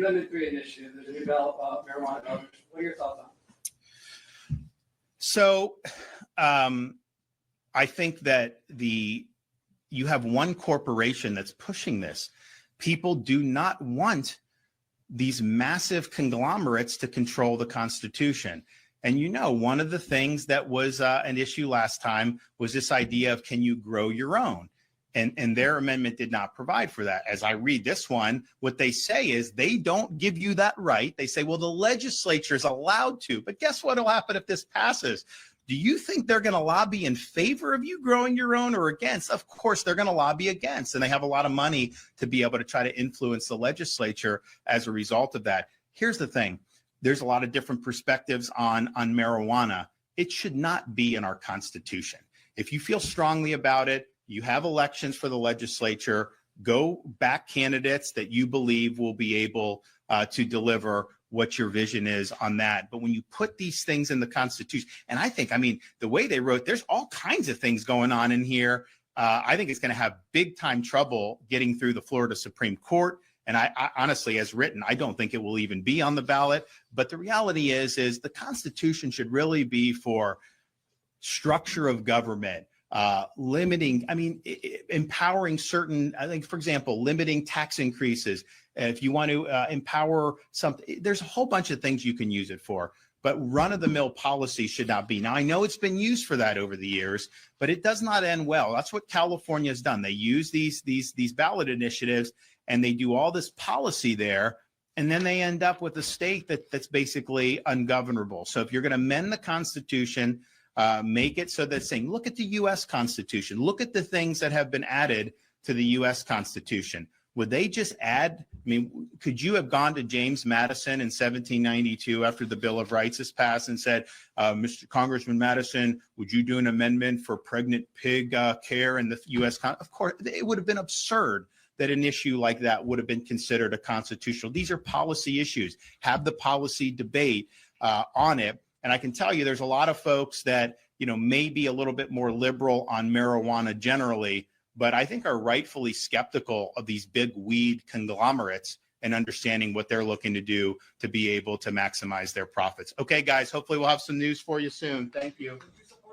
Amendment 3 initiative, the new marijuana voters. What are your thoughts on it? So I think that you have one corporation that's pushing this. People do not want these massive conglomerates to control the Constitution. And one of the things that was an issue last time was this idea of, can you grow your own? And their amendment did not provide for that. As I read this one, what they say is they don't give you that right. They say, well, the legislature is allowed to. But guess what will happen if this passes? Do you think they're going to lobby in favor of you growing your own or against? Of course, they're going to lobby against. And they have a lot of money to be able to try to influence the legislature as a result of that. Here's the thing. There's a lot of different perspectives on marijuana. It should not be in our Constitution. If you feel strongly about it, you have elections for the legislature, go back candidates that you believe will be able to deliver what your vision is on that. But when you put these things in the Constitution, and I think, the way they wrote, there's all kinds of things going on in here. I think it's going to have big time trouble getting through the Florida Supreme Court. And I honestly, as written, I don't think it will even be on the ballot. But the reality is the Constitution should really be for structure of government, limiting, empowering certain, I think, for example, limiting tax increases. If you want to empower something, there's a whole bunch of things you can use it for. But run-of-the-mill policy should not be. Now, I know it's been used for that over the years, but it does not end well. That's what California has done. They use these ballot initiatives, and they do all this policy there, and then they end up with a state that's basically ungovernable. So if you're going to amend the Constitution, make it so that saying, look at the U.S. Constitution, look at the things that have been added to the U.S. Constitution. Would they just add? Could you have gone to James Madison in 1792 after the Bill of Rights is passed and said, Mr. Congressman Madison, would you do an amendment for pregnant pig care in the U.S. Of course, it would have been absurd that an issue like that would have been considered a constitutional. These are policy issues. Have the policy debate on it. And I can tell you there's a lot of folks that, may be a little bit more liberal on marijuana generally, but I think are rightfully skeptical of these big weed conglomerates and understanding what they're looking to do to be able to maximize their profits. Okay, guys, hopefully we'll have some news for you soon. Thank you.